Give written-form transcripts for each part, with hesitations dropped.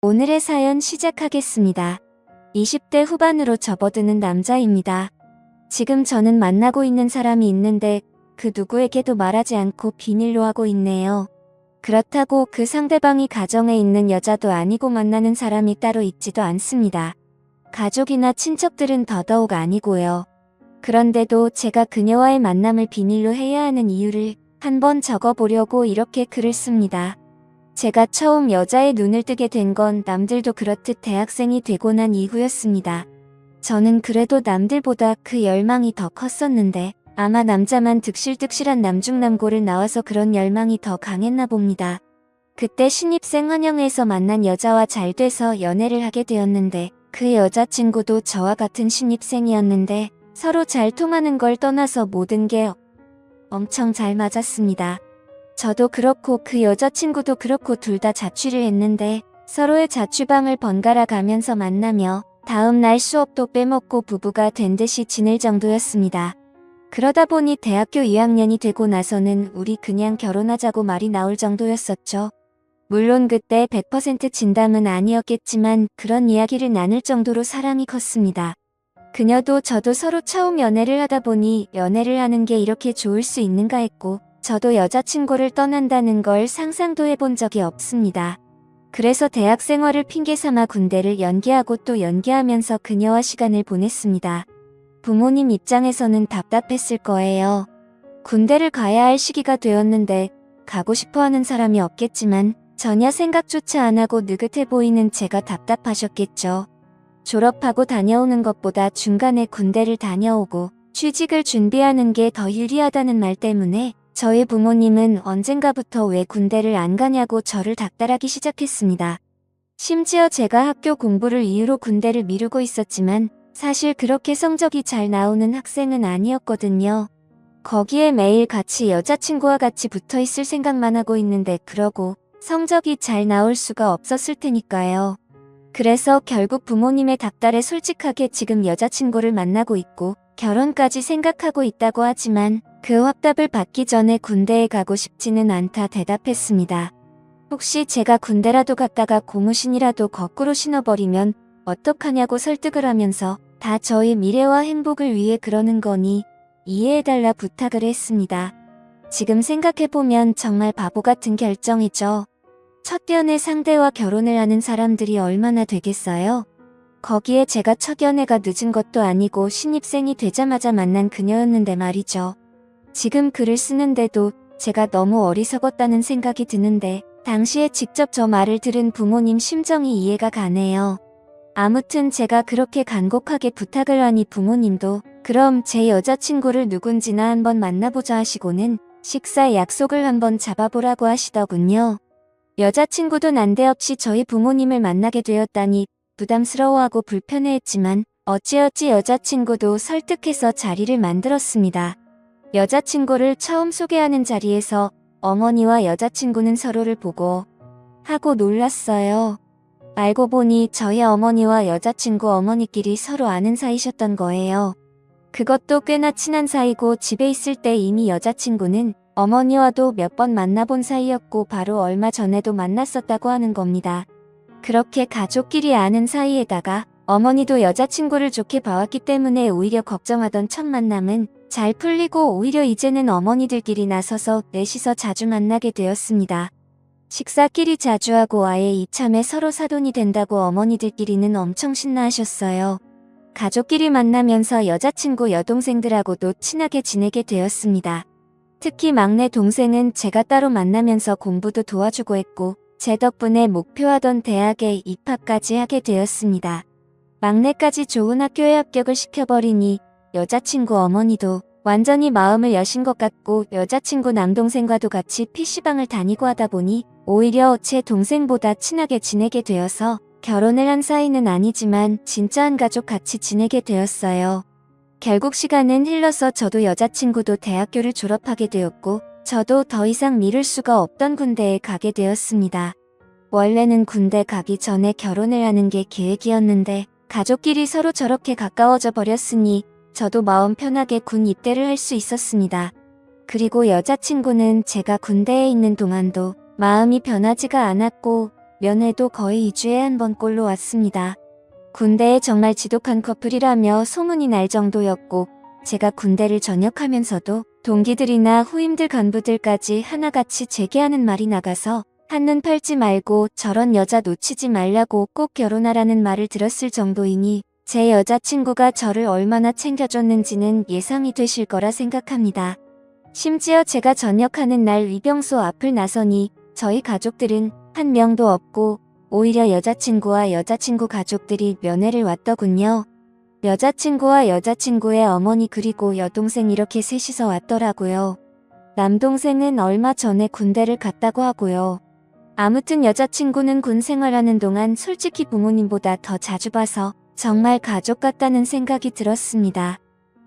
오늘의 사연 시작하겠습니다. 20대 후반으로 접어드는 남자입니다. 지금 저는 만나고 있는 사람이 있는데 그 누구에게도 말하지 않고 비밀로 하고 있네요. 그렇다고 그 상대방이 가정에 있는 여자도 아니고 만나는 사람이 따로 있지도 않습니다. 가족이나 친척들은 더더욱 아니고요. 그런데도 제가 그녀와의 만남을 비밀로 해야 하는 이유를 한번 적어보려고 이렇게 글을 씁니다. 제가 처음 여자의 눈을 뜨게 된 건 남들도 그렇듯 대학생이 되고 난 이후였습니다. 저는 그래도 남들보다 그 열망이 더 컸었는데 아마 남자만 득실득실한 남중남고를 나와서 그런 열망이 더 강했나 봅니다. 그때 신입생 환영회에서 만난 여자와 잘 돼서 연애를 하게 되었는데 그 여자친구도 저와 같은 신입생이었는데 서로 잘 통하는 걸 떠나서 모든 게 엄청 잘 맞았습니다. 저도 그렇고 그 여자친구도 그렇고 둘 다 자취를 했는데 서로의 자취방을 번갈아 가면서 만나며 다음날 수업도 빼먹고 부부가 된 듯이 지낼 정도였습니다. 그러다 보니 대학교 2학년이 되고 나서는 우리 그냥 결혼하자고 말이 나올 정도였었죠. 물론 그때 100% 진담은 아니었겠지만 그런 이야기를 나눌 정도로 사랑이 컸습니다. 그녀도 저도 서로 처음 연애를 하다 보니 연애를 하는 게 이렇게 좋을 수 있는가 했고 저도 여자친구를 떠난다는 걸 상상도 해본 적이 없습니다. 그래서 대학 생활을 핑계 삼아 군대를 연기하고 또 연기하면서 그녀와 시간을 보냈습니다. 부모님 입장에서는 답답했을 거예요. 군대를 가야 할 시기가 되었는데 가고 싶어하는 사람이 없겠지만 전혀 생각조차 안 하고 느긋해 보이는 제가 답답하셨겠죠. 졸업하고 다녀오는 것보다 중간에 군대를 다녀오고 취직을 준비하는 게 더 유리하다는 말 때문에 저희 부모님은 언젠가부터 왜 군대를 안 가냐고 저를 닥달하기 시작했습니다. 심지어 제가 학교 공부를 이유로 군대를 미루고 있었지만 사실 그렇게 성적이 잘 나오는 학생은 아니었거든요. 거기에 매일 같이 여자친구와 같이 붙어 있을 생각만 하고 있는데 그러고 성적이 잘 나올 수가 없었을 테니까요. 그래서 결국 부모님의 닥달에 솔직하게 지금 여자친구를 만나고 있고 결혼까지 생각하고 있다고 하지만 그 확답을 받기 전에 군대에 가고 싶지는 않다 대답했습니다. 혹시 제가 군대라도 갔다가 고무신이라도 거꾸로 신어버리면 어떡하냐고 설득을 하면서 다 저희 미래와 행복을 위해 그러는 거니 이해해달라 부탁을 했습니다. 지금 생각해보면 정말 바보 같은 결정이죠. 첫 연애 상대와 결혼을 하는 사람들이 얼마나 되겠어요? 거기에 제가 첫 연애가 늦은 것도 아니고 신입생이 되자마자 만난 그녀였는데 말이죠. 지금 글을 쓰는데도 제가 너무 어리석었다는 생각이 드는데 당시에 직접 저 말을 들은 부모님 심정이 이해가 가네요. 아무튼 제가 그렇게 간곡하게 부탁을 하니 부모님도 그럼 제 여자친구를 누군지나 한번 만나보자 하시고는 식사 약속을 한번 잡아보라고 하시더군요. 여자친구도 난데없이 저희 부모님을 만나게 되었다니 부담스러워하고 불편해했지만 어찌어찌 여자친구도 설득해서 자리를 만들었습니다. 여자친구를 처음 소개하는 자리에서 어머니와 여자친구는 서로를 보고 하고 놀랐어요. 알고 보니 저희 어머니와 여자친구 어머니끼리 서로 아는 사이셨던 거예요. 그것도 꽤나 친한 사이고 집에 있을 때 이미 여자친구는 어머니와도 몇 번 만나본 사이였고 바로 얼마 전에도 만났었다고 하는 겁니다. 그렇게 가족끼리 아는 사이에다가 어머니도 여자친구를 좋게 봐왔기 때문에 오히려 걱정하던 첫 만남은 잘 풀리고 오히려 이제는 어머니들끼리 나서서 넷이서 자주 만나게 되었습니다. 식사끼리 자주 하고 아예 이참에 서로 사돈이 된다고 어머니들끼리는 엄청 신나하셨어요. 가족끼리 만나면서 여자친구 여동생들하고도 친하게 지내게 되었습니다. 특히 막내 동생은 제가 따로 만나면서 공부도 도와주고 했고 제 덕분에 목표하던 대학에 입학까지 하게 되었습니다. 막내까지 좋은 학교에 합격을 시켜버리니 여자친구 어머니도 완전히 마음을 여신 것 같고 여자친구 남동생과도 같이 PC방을 다니고 하다 보니 오히려 제 동생보다 친하게 지내게 되어서 결혼을 한 사이는 아니지만 진짜 한 가족 같이 지내게 되었어요. 결국 시간은 흘러서 저도 여자친구도 대학교를 졸업하게 되었고 저도 더 이상 미룰 수가 없던 군대에 가게 되었습니다. 원래는 군대 가기 전에 결혼을 하는 게 계획이었는데 가족끼리 서로 저렇게 가까워져 버렸으니 저도 마음 편하게 군 입대를 할 수 있었습니다. 그리고 여자친구는 제가 군대에 있는 동안도 마음이 변하지가 않았고 면회도 거의 2주에 한 번꼴로 왔습니다. 군대에 정말 지독한 커플이라며 소문이 날 정도였고 제가 군대를 전역하면서도 동기들이나 후임들 간부들까지 하나같이 제게 하는 말이 나가서 한눈 팔지 말고 저런 여자 놓치지 말라고 꼭 결혼하라는 말을 들었을 정도이니 제 여자친구가 저를 얼마나 챙겨줬는지는 예상이 되실 거라 생각합니다. 심지어 제가 전역하는 날 위병소 앞을 나서니 저희 가족들은 한 명도 없고 오히려 여자친구와 여자친구 가족들이 면회를 왔더군요. 여자친구와 여자친구의 어머니 그리고 여동생 이렇게 셋이서 왔더라고요. 남동생은 얼마 전에 군대를 갔다고 하고요. 아무튼 여자친구는 군 생활하는 동안 솔직히 부모님보다 더 자주 봐서 정말 가족 같다는 생각이 들었습니다.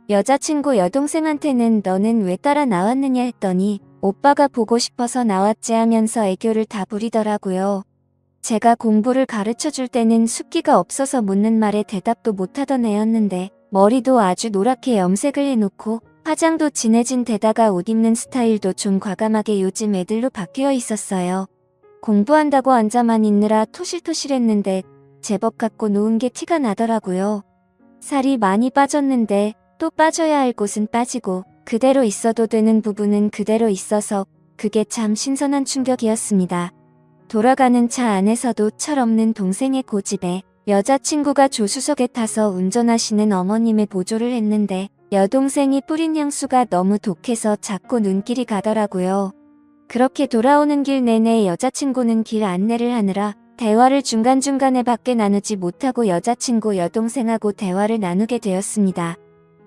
여자친구 여동생한테는 너는 왜 따라 나왔느냐 했더니 오빠가 보고 싶어서 나왔지 하면서 애교를 다 부리더라고요. 제가 공부를 가르쳐줄 때는 숫기가 없어서 묻는 말에 대답도 못하던 애였는데 머리도 아주 노랗게 염색을 해놓고 화장도 진해진 데다가 옷 입는 스타일도 좀 과감하게 요즘 애들로 바뀌어 있었어요. 공부한다고 앉아만 있느라 토실토실했는데 제법 갖고 노은 게 티가 나더라고요. 살이 많이 빠졌는데 또 빠져야 할 곳은 빠지고 그대로 있어도 되는 부분은 그대로 있어서 그게 참 신선한 충격이었습니다. 돌아가는 차 안에서도 철없는 동생의 고집에 여자친구가 조수석에 타서 운전하시는 어머님의 보조를 했는데 여동생이 뿌린 향수가 너무 독해서 자꾸 눈길이 가더라고요. 그렇게 돌아오는 길 내내 여자친구는 길 안내를 하느라 대화를 중간중간에 밖에 나누지 못하고 여자친구 여동생하고 대화를 나누게 되었습니다.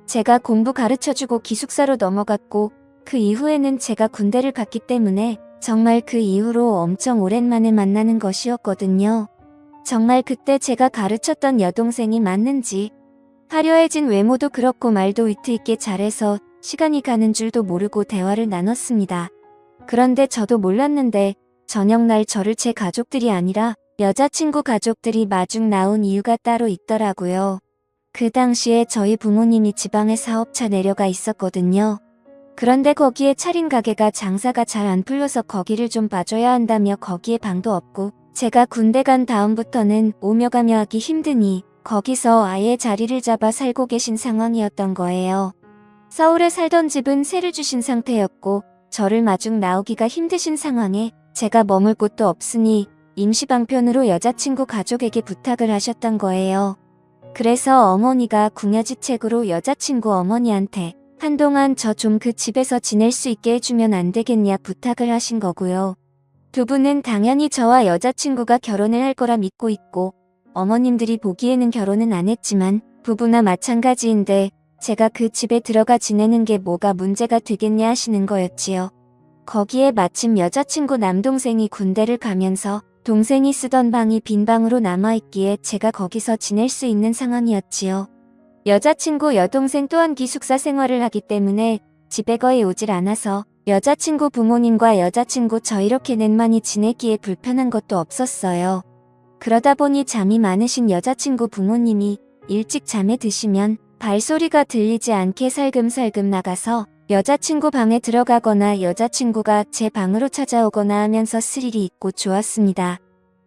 제가 공부 가르쳐주고 기숙사로 넘어갔고 그 이후에는 제가 군대를 갔기 때문에 정말 그 이후로 엄청 오랜만에 만나는 것이었거든요. 정말 그때 제가 가르쳤던 여동생이 맞는지 화려해진 외모도 그렇고 말도 위트 있게 잘해서 시간이 가는 줄도 모르고 대화를 나눴습니다. 그런데 저도 몰랐는데 저녁날 저를 제 가족들이 아니라 여자친구 가족들이 마중 나온 이유가 따로 있더라고요. 그 당시에 저희 부모님이 지방에 사업차 내려가 있었거든요. 그런데 거기에 차린 가게가 장사가 잘 안 풀려서 거기를 좀 봐줘야 한다며 거기에 방도 없고 제가 군대 간 다음부터는 오며 가며 하기 힘드니 거기서 아예 자리를 잡아 살고 계신 상황이었던 거예요. 서울에 살던 집은 세를 주신 상태였고 저를 마중 나오기가 힘드신 상황에 제가 머물 곳도 없으니 임시방편으로 여자친구 가족에게 부탁을 하셨던 거예요. 그래서 어머니가 궁여지책으로 여자친구 어머니한테 한동안 저 좀 그 집에서 지낼 수 있게 해주면 안 되겠냐 부탁을 하신 거고요. 두 분은 당연히 저와 여자친구가 결혼을 할 거라 믿고 있고 어머님들이 보기에는 결혼은 안 했지만 부부나 마찬가지인데 제가 그 집에 들어가 지내는 게 뭐가 문제가 되겠냐 하시는 거였지요. 거기에 마침 여자친구 남동생이 군대를 가면서 동생이 쓰던 방이 빈 방으로 남아있기에 제가 거기서 지낼 수 있는 상황이었지요. 여자친구 여동생 또한 기숙사 생활을 하기 때문에 집에 거의 오질 않아서 여자친구 부모님과 여자친구 저 이렇게 넷만이 지내기에 불편한 것도 없었어요. 그러다 보니 잠이 많으신 여자친구 부모님이 일찍 잠에 드시면 발소리가 들리지 않게 살금살금 나가서 여자친구 방에 들어가거나 여자친구가 제 방으로 찾아오거나 하면서 스릴이 있고 좋았습니다.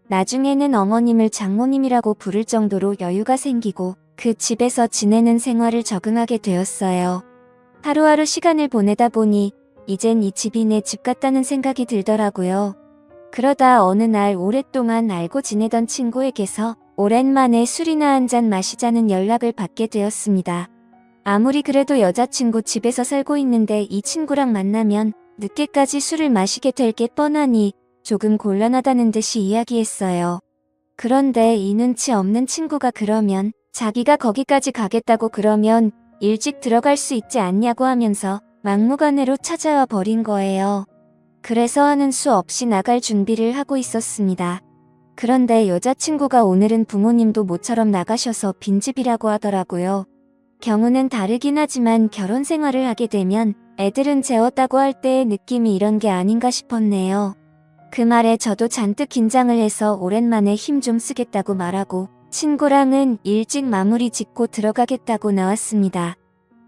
나중에는 어머님을 장모님이라고 부를 정도로 여유가 생기고 그 집에서 지내는 생활을 적응하게 되었어요. 하루하루 시간을 보내다 보니 이젠 이 집이 내 집 같다는 생각이 들더라고요. 그러다 어느 날 오랫동안 알고 지내던 친구에게서 오랜만에 술이나 한잔 마시자는 연락을 받게 되었습니다. 아무리 그래도 여자친구 집에서 살고 있는데 이 친구랑 만나면 늦게까지 술을 마시게 될 게 뻔하니 조금 곤란하다는 듯이 이야기했어요. 그런데 이 눈치 없는 친구가 그러면 자기가 거기까지 가겠다고 그러면 일찍 들어갈 수 있지 않냐고 하면서 막무가내로 찾아와 버린 거예요. 그래서 하는 수 없이 나갈 준비를 하고 있었습니다. 그런데 여자친구가 오늘은 부모님도 모처럼 나가셔서 빈집이라고 하더라고요. 경우는 다르긴 하지만 결혼 생활을 하게 되면 애들은 재웠다고 할 때의 느낌이 이런 게 아닌가 싶었네요. 그 말에 저도 잔뜩 긴장을 해서 오랜만에 힘 좀 쓰겠다고 말하고 친구랑은 일찍 마무리 짓고 들어가겠다고 나왔습니다.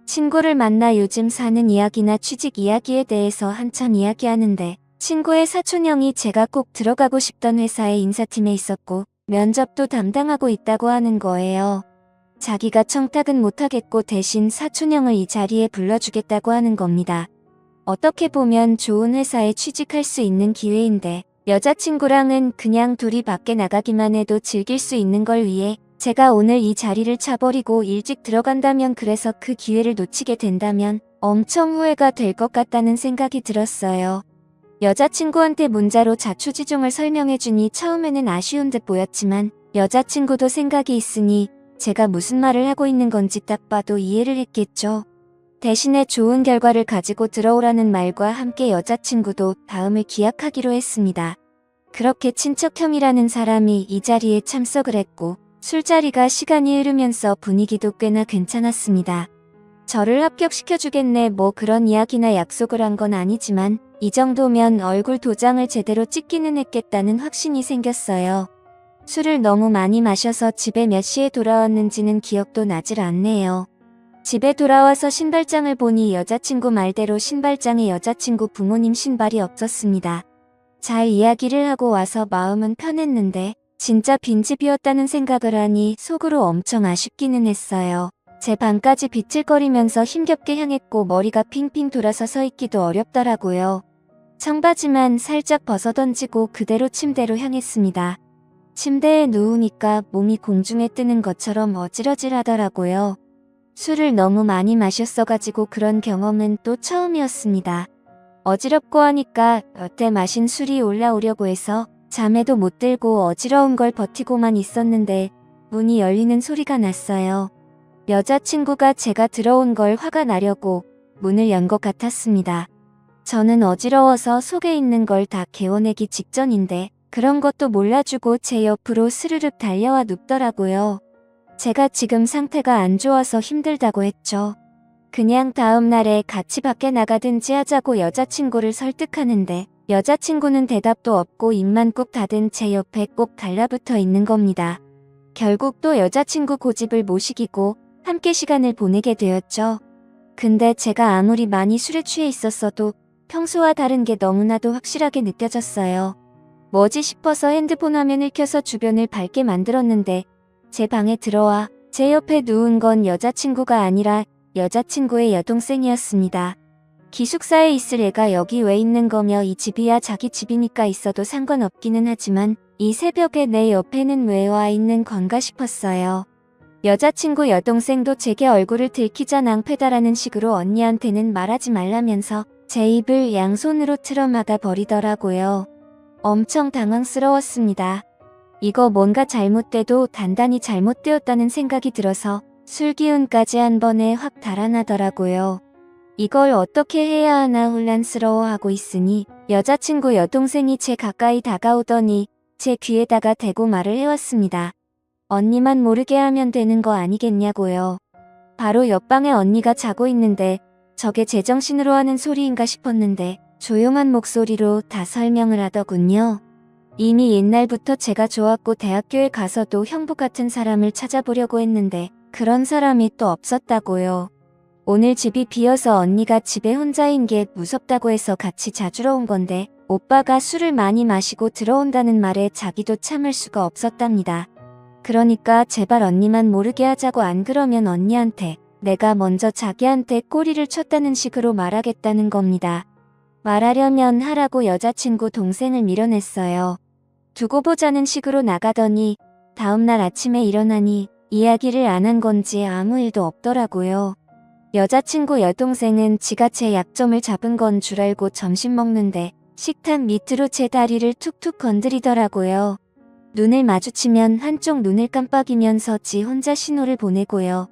친구를 만나 요즘 사는 이야기나 취직 이야기에 대해서 한참 이야기하는데 친구의 사촌형이 제가 꼭 들어가고 싶던 회사의 인사팀에 있었고 면접도 담당하고 있다고 하는 거예요. 자기가 청탁은 못하겠고 대신 사촌형을 이 자리에 불러주겠다고 하는 겁니다. 어떻게 보면 좋은 회사에 취직할 수 있는 기회인데 여자친구랑은 그냥 둘이 밖에 나가기만 해도 즐길 수 있는 걸 위해 제가 오늘 이 자리를 차버리고 일찍 들어간다면, 그래서 그 기회를 놓치게 된다면 엄청 후회가 될 것 같다는 생각이 들었어요. 여자친구한테 문자로 자초지종을 설명해주니 처음에는 아쉬운 듯 보였지만 여자친구도 생각이 있으니 제가 무슨 말을 하고 있는 건지 딱 봐도 이해를 했겠죠. 대신에 좋은 결과를 가지고 들어오라는 말과 함께 여자친구도 다음을 기약하기로 했습니다. 그렇게 친척형이라는 사람이 이 자리에 참석을 했고 술자리가 시간이 흐르면서 분위기도 꽤나 괜찮았습니다. 저를 합격시켜주겠네 뭐 그런 이야기나 약속을 한 건 아니지만 이 정도면 얼굴 도장을 제대로 찍기는 했겠다는 확신이 생겼어요. 술을 너무 많이 마셔서 집에 몇 시에 돌아왔는지는 기억도 나질 않네요. 집에 돌아와서 신발장을 보니 여자친구 말대로 신발장에 여자친구 부모님 신발이 없었습니다. 잘 이야기를 하고 와서 마음은 편했는데 진짜 빈집이었다는 생각을 하니 속으로 엄청 아쉽기는 했어요. 제 방까지 비틀거리면서 힘겹게 향했고 머리가 핑핑 돌아서 서 있기도 어렵더라고요. 청바지만 살짝 벗어던지고 그대로 침대로 향했습니다. 침대에 누우니까 몸이 공중에 뜨는 것처럼 어지러질하더라고요. 술을 너무 많이 마셨어가지고 그런 경험은 또 처음이었습니다. 어지럽고 하니까 여태 마신 술이 올라오려고 해서 잠에도 못 들고 어지러운 걸 버티고만 있었는데 문이 열리는 소리가 났어요. 여자친구가 제가 들어온 걸 화가 나려고 문을 연 것 같았습니다. 저는 어지러워서 속에 있는 걸 다 개워내기 직전인데 그런 것도 몰라주고 제 옆으로 스르륵 달려와 눕더라고요. 제가 지금 상태가 안 좋아서 힘들다고 했죠. 그냥 다음 날에 같이 밖에 나가든지 하자고 여자친구를 설득하는데 여자친구는 대답도 없고 입만 꾹 닫은 제 옆에 꼭 달라붙어 있는 겁니다. 결국 또 여자친구 고집을 못 이기고 함께 시간을 보내게 되었죠. 근데 제가 아무리 많이 술에 취해 있었어도 평소와 다른 게 너무나도 확실하게 느껴졌어요. 뭐지 싶어서 핸드폰 화면을 켜서 주변을 밝게 만들었는데 제 방에 들어와 제 옆에 누운 건 여자친구가 아니라 여자친구의 여동생이었습니다. 기숙사에 있을 애가 여기 왜 있는 거며 이 집이야 자기 집이니까 있어도 상관없기는 하지만 이 새벽에 내 옆에는 왜 와 있는 건가 싶었어요. 여자친구 여동생도 제게 얼굴을 들키자 낭패다라는 식으로 언니한테는 말하지 말라면서 제 입을 양손으로 틀어막아 버리더라고요. 엄청 당황스러웠습니다. 이거 뭔가 잘못돼도 단단히 잘못되었다는 생각이 들어서 술 기운까지 한 번에 확 달아나더라고요. 이걸 어떻게 해야 하나 혼란스러워하고 있으니 여자친구 여동생이 제 가까이 다가오더니 제 귀에다가 대고 말을 해왔습니다. 언니만 모르게 하면 되는 거 아니겠냐고요. 바로 옆방에 언니가 자고 있는데 저게 제정신으로 하는 소리인가 싶었는데 조용한 목소리로 다 설명을 하더군요. 이미 옛날부터 제가 좋았고 대학교에 가서도 형부 같은 사람을 찾아보려고 했는데 그런 사람이 또 없었다고요. 오늘 집이 비어서 언니가 집에 혼자인 게 무섭다고 해서 같이 자주러 온 건데 오빠가 술을 많이 마시고 들어온다는 말에 자기도 참을 수가 없었답니다. 그러니까 제발 언니만 모르게 하자고, 안 그러면 언니한테 내가 먼저 자기한테 꼬리를 쳤다는 식으로 말하겠다는 겁니다. 말하려면 하라고 여자친구 동생을 밀어냈어요. 두고 보자는 식으로 나가더니 다음날 아침에 일어나니 이야기를 안 한 건지 아무 일도 없더라고요. 여자친구 여동생은 지가 제 약점을 잡은 건 줄 알고 점심 먹는데 식탁 밑으로 제 다리를 툭툭 건드리더라고요. 눈을 마주치면 한쪽 눈을 깜빡이면서 지 혼자 신호를 보내고요.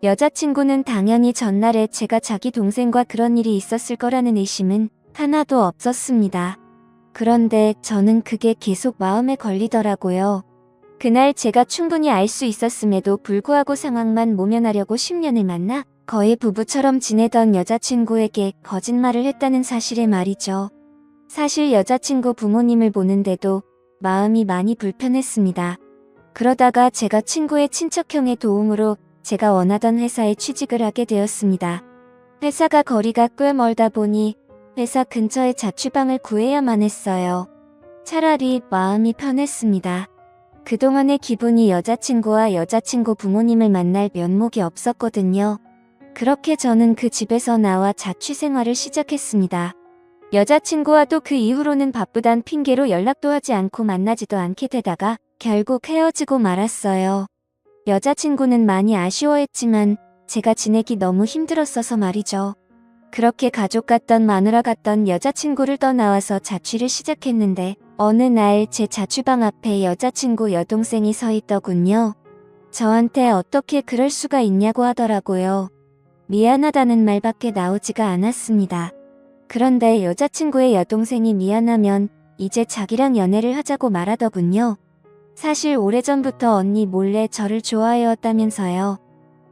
여자친구는 당연히 전날에 제가 자기 동생과 그런 일이 있었을 거라는 의심은 하나도 없었습니다. 그런데 저는 그게 계속 마음에 걸리더라고요. 그날 제가 충분히 알 수 있었음에도 불구하고 상황만 모면하려고 10년을 만나 거의 부부처럼 지내던 여자친구에게 거짓말을 했다는 사실에 말이죠. 사실 여자친구 부모님을 보는데도 마음이 많이 불편했습니다. 그러다가 제가 친구의 친척형의 도움으로 제가 원하던 회사에 취직을 하게 되었습니다. 회사가 거리가 꽤 멀다 보니 회사 근처에 자취방을 구해야만 했어요. 차라리 마음이 편했습니다. 그동안의 기분이 여자친구와 여자친구 부모님을 만날 면목이 없었거든요. 그렇게 저는 그 집에서 나와 자취 생활을 시작했습니다. 여자친구와도 그 이후로는 바쁘단 핑계로 연락도 하지 않고 만나지도 않게 되다가 결국 헤어지고 말았어요. 여자친구는 많이 아쉬워했지만 제가 지내기 너무 힘들었어서 말이죠. 그렇게 가족 같던 마누라 같던 여자친구를 떠나와서 자취를 시작했는데 어느 날 제 자취방 앞에 여자친구 여동생이 서 있더군요. 저한테 어떻게 그럴 수가 있냐고 하더라고요. 미안하다는 말밖에 나오지가 않았습니다. 그런데 여자친구의 여동생이 미안하면 이제 자기랑 연애를 하자고 말하더군요. 사실 오래전부터 언니 몰래 저를 좋아해왔다면서요.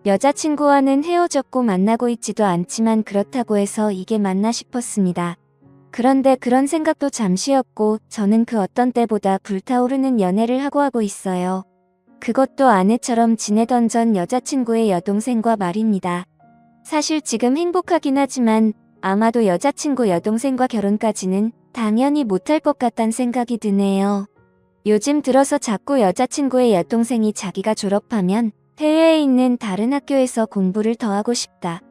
여자친구와는 헤어졌고 만나고 있지도 않지만 그렇다고 해서 이게 맞나 싶었습니다. 그런데 그런 생각도 잠시였고 저는 그 어떤 때보다 불타오르는 연애를 하고 있어요. 그것도 아내처럼 지내던 전 여자친구의 여동생과 말입니다. 사실 지금 행복하긴 하지만 아마도 여자친구 여동생과 결혼까지는 당연히 못할 것 같단 생각이 드네요. 요즘 들어서 자꾸 여자친구의 여동생이 자기가 졸업하면 해외에 있는 다른 학교에서 공부를 더 하고 싶다.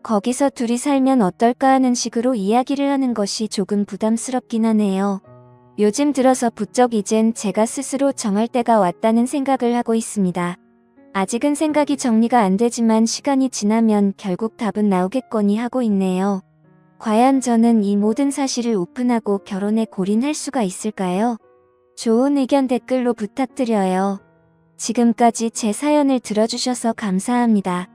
거기서 둘이 살면 어떨까 하는 식으로 이야기를 하는 것이 조금 부담스럽긴 하네요. 요즘 들어서 부쩍 이젠 제가 스스로 정할 때가 왔다는 생각을 하고 있습니다. 아직은 생각이 정리가 안 되지만 시간이 지나면 결국 답은 나오겠거니 하고 있네요. 과연 저는 이 모든 사실을 오픈하고 결혼에 골인할 수가 있을까요? 좋은 의견 댓글로 부탁드려요. 지금까지 제 사연을 들어주셔서 감사합니다.